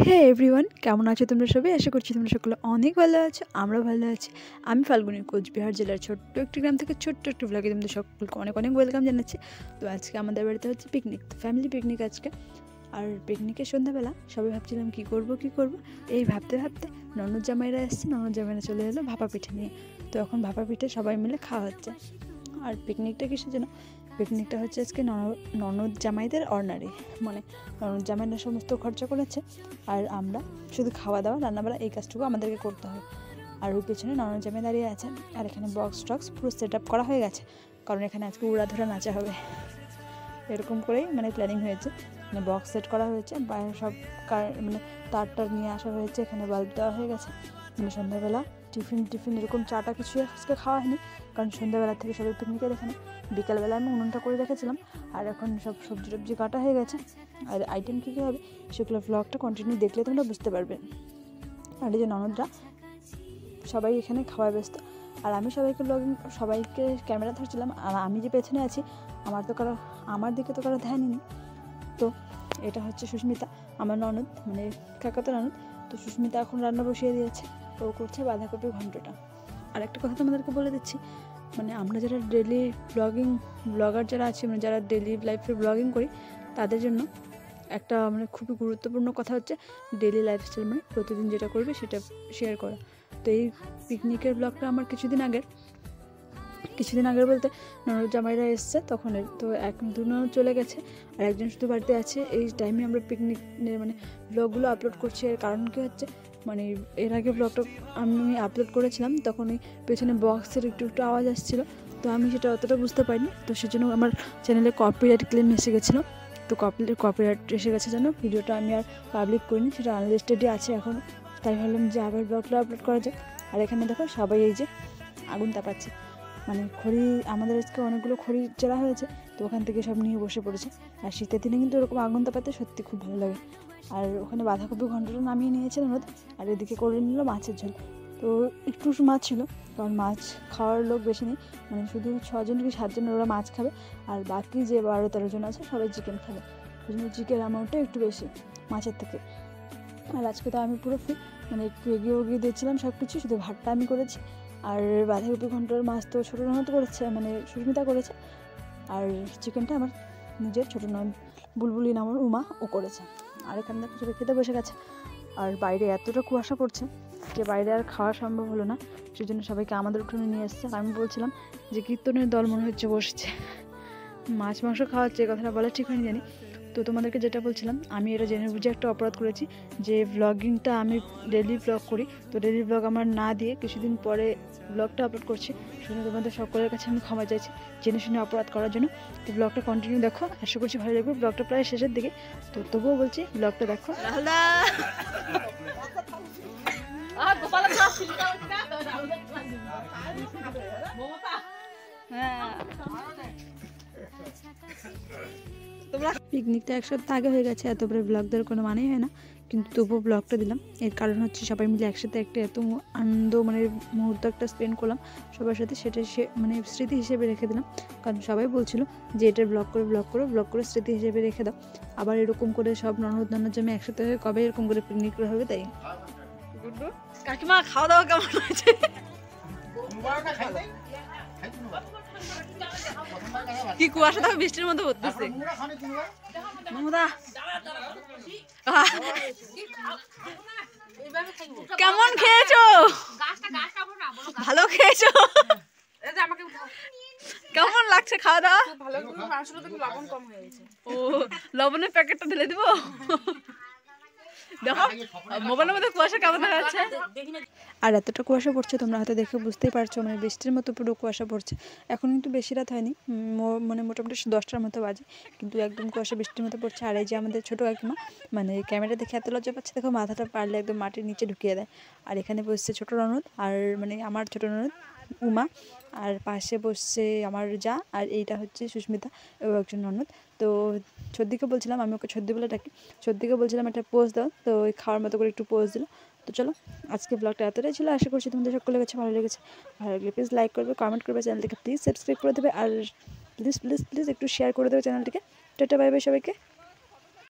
হে everyone, কেমন আছো তোমরা সবাই? আশা করছি তোমরা সকলে অনেক ভালো আছো। আমরা ভালো আছি। আমি ফাল্গুনী, কোচবিহার জেলার ছোট্ট একটি গ্রাম থেকে ছোট্ট একটি ব্লগে তোমাদের সকলকে অনেক অনেক ওয়েলকাম জানাচ্ছি। তো আজকে আমাদের বাড়িতে হচ্ছে পিকনিক, ফ্যামিলি পিকনিক আজকে। আর পিকনিকের সন্ধ্যাবেলা সবাই ভাবছিলাম কী করব এই ভাবতে ভাবতে ননদ জামাইরা এসছে। ননদ জামাইরা চলে এলো ভাপা পিঠে নিয়ে। তো এখন ভাপা পিঠে সবাই মিলে খাওয়া হচ্ছে। আর পিকনিকটা কিসের জন্য? পিকনিকটা হচ্ছে আজকে ননদ জামাইদের অর্নারি, মানে ননদ জামাইরা সমস্ত খরচা করেছে, আর আমরা শুধু খাওয়া দাওয়া রান্নাবাড়া এই কাজটুকু আমাদেরকে করতে হয়। আর ওই পেছনে ননদ জামাই দাঁড়িয়ে আছেন, আর এখানে বক্স টক্স পুরো সেট আপ করা হয়ে গেছে, কারণ এখানে আজকে উড়াধুরা নাচা হবে। এরকম করেই প্ল্যানিং হয়েছে। বক্স সেট করা হয়েছে, বাইরে সব মানে তার নিয়ে আসা হয়েছে, এখানে বাল্ব দেওয়া হয়ে গেছে। সন্ধ্যাবেলা টিফিন এরকম চাটা কিছু আজকে খাওয়া হয়নি, কারণ সন্ধ্যাবেলা থেকে সবাই পিকনিকের এখানে। বিকালবেলা আমি উনুনটা করে রেখেছিলাম, আর এখন সব সবজি টবজি কাটা হয়ে গেছে। আর আইটেম কী হবে সেগুলো ব্লগটা কন্টিনিউ দেখলে তোমরা বুঝতে পারবে। আর এই যে ননদরা সবাই এখানে খাওয়ায় ব্যস্ত, আর আমি সবাইকে ক্যামেরা ধরছিলাম। আর আমি যে পেছনে আছি, আমার দিকে তো কারো ধ্যানই নেই। তো এটা হচ্ছে সুস্মিতা, আমার ননদ, কাকাতো ননদ। তো সুস্মিতা এখন রান্না বসিয়ে দিয়েছে, ও করছে বাঁধাকপি ঘন্টটা। আর একটা কথা তোমাদেরকে বলে দিচ্ছি, আমরা যারা ডেলি ব্লগার যারা আছি, যারা ডেলি লাইফে ব্লগিং করি, তাদের জন্য একটা খুবই গুরুত্বপূর্ণ কথা হচ্ছে ডেলি লাইফস্টাইল, প্রতিদিন যেটা করবে সেটা শেয়ার করা। তো এই পিকনিকের ব্লগটা আমার কিছুদিন আগের বলতে ননদ জামাইরা এসছে তখন। তো দু ননদ চলে গেছে, আর একজন শুধু বাড়িতে আছে। এই টাইমে আমরা পিকনিকের ব্লগগুলো আপলোড করছি। এর কারণ কী হচ্ছে, এর আগে ব্লগটা আমি আপলোড করেছিলাম, তখন ওই পেছনে বক্সের একটু আওয়াজ আসছিলো, তো আমি সেটা অতটা বুঝতে পারিনি। তো সেজন্য আমার চ্যানেলে কপিরাইট ক্লেম এসে গেছিলো। তো কপিরাইট এসে গেছে যেন ভিডিওটা আমি আর পাবলিক করিনি, সেটা আনলিস্টেডই আছে এখন। তাই ভাবলাম যে আবার ব্লগটা আপলোড করা যাক। আর এখানে দেখো সবাই এই যে আগুন তাপাচ্ছে, খড়ি, আমাদের আজকে অনেকগুলো খড়ি জ্বালা হয়েছে, তো ওখান থেকে সব নিয়ে বসে পড়েছে। আর শীতের দিনে কিন্তু এরকম আগুন তাপাতে সত্যি খুব ভালো লাগে। আর ওখানে বাঁধাকপি ঘন্টটা নামিয়ে নিয়েছে ননদ, আর এদিকে করে নিল মাছের ঝোল। তো একটু মাছ ছিল, কারণ মাছ খাওয়ার লোক বেশি নেই, শুধু 6জন কি 7জন ওরা মাছ খাবে, আর বাকি যে 12-13 জন আছে সবাই চিকেন খাবে। ওই জন্য চিকেন অ্যামাউন্টটা একটু বেশি মাছের থেকে। আর আজকে তো আমি পুরো ফ্রি, একটু এগিয়ে দিয়েছিলাম সব কিছু, শুধু ভাতটা আমি করেছি। আর বাঁধাকপি ঘন্টার মাছ তো ছোটো ননদ করেছে, সুস্মিতা করেছে। আর চিকেনটা আমার নিজের ছোটো ননদ বুলবুলি নামের উমা, ও করেছে। আর এখানে দেখো সবাই খেতে বসে গেছে। আর বাইরে এতটা কুয়াশা পড়ছে যে বাইরে আর খাওয়া সম্ভব হলো না, সেই জন্য সবাইকে আমাদের উঠোনে নিয়ে এসছে। আর আমি বলছিলাম যে কীর্তনের দল মনে হচ্ছে বসছে, মাছ মাংস খাওয়াচ্ছে, কথাটা বলা ঠিক হয়নি জানি। তো তোমাদেরকে যেটা বলছিলাম, আমি এটা জেনে বুঝে একটা অপরাধ করেছি, যে ব্লগিংটা আমি ডেলি ব্লগ করি, তো ডেলি ব্লগ আমার না দিয়ে কিছুদিন পরে ব্লগটা আপলোড করছি। শুনে তোমাদের সকলের কাছে আমি ক্ষমা চাইছি জেনে শুনে অপরাধ করার জন্য। তো ব্লগটা কন্টিনিউ দেখো, আশা করছি ভালো লাগবে। ব্লগটা প্রায় শেষের দিকে, তো তবুও বলছি ব্লগটা দেখো। পিকনিকটা এক সপ্তাহ আগে হয়ে গেছে, এত পরে ব্লগ দেওয়ার কোনো মানেই হয় না, কিন্তু তবুও ব্লগটা দিলাম। এর কারণ হচ্ছে সবাই মিলে একসাথে এত আনন্দ মুহূর্ত একটা স্পেন্ড করলাম সবার সাথে, সেটা স্মৃতি হিসেবে রেখে দিলাম। কারণ সবাই বলছিল যে এটা ব্লগ করে স্মৃতি হিসেবে রেখে দাও। আবার এরকম করে সব ননদ জমে একসাথে হয়ে কবে এরকম করে পিকনিক করা হবে। তাই কাকিমা, খাওয়া দাওয়া কেমন হয়েছে? কি কুয়াশা, দেখো বৃষ্টির মধ্যে পড়তেছে। কেমন খেয়েছো? ভালো খেয়েছো? কেমন লাগছে খাওয়া দাওয়া? ও, লবণের প্যাকেটটা ঢেলে দিব। দেখো মোবাইলের মধ্যে কুয়াশা কেমন দেখা যাচ্ছে। আর এতটা কুয়াশা পড়ছে, তোমরা হয়তো দেখে বুঝতেই পারছো, বৃষ্টির মতো পুরো কুয়াশা পড়ছে। এখন কিন্তু বেশি রাত হয়নি, মোটামুটি 10টার মতো বাজে, কিন্তু একদম কুয়াশা বৃষ্টির মতো পড়ছে। আর এই যে আমাদের ছোটো কাকিমা, ক্যামেরা দেখে এত লজ্জা পাচ্ছে, দেখো মাথাটা পারলে একদম মাটির নিচে ঢুকিয়ে দেয়। আর এখানে বসছে ছোটো ননদ, আর আমার ছোটো ননদ উমা, আর পাশে বসছে আমার যা, আর এইটা হচ্ছে সুস্মিতা, ও একজন ননদ। তো ছদ্দিকে বলছিলাম, আমি ওকে ছদ্দি বলে ডাকি, ছদ্দিকে বলছিলাম একটা পোজ দাও, তো ওই খাওয়ার মতো করে একটু পোজ দিল। তো চলো, আজকে ব্লগটা এতটাই ছিল। আশা করছি তোমাদের সকলের কাছে ভালো লেগেছে। ভালো লাগলে প্লিজ লাইক করবে, কমেন্ট করবে, চ্যানেলটিকে প্লিজ সাবস্ক্রাইব করে দেবে, আর প্লিজ একটু শেয়ার করে দেবে চ্যানেলটিকে। টাটা, বাই বাই সবাইকে।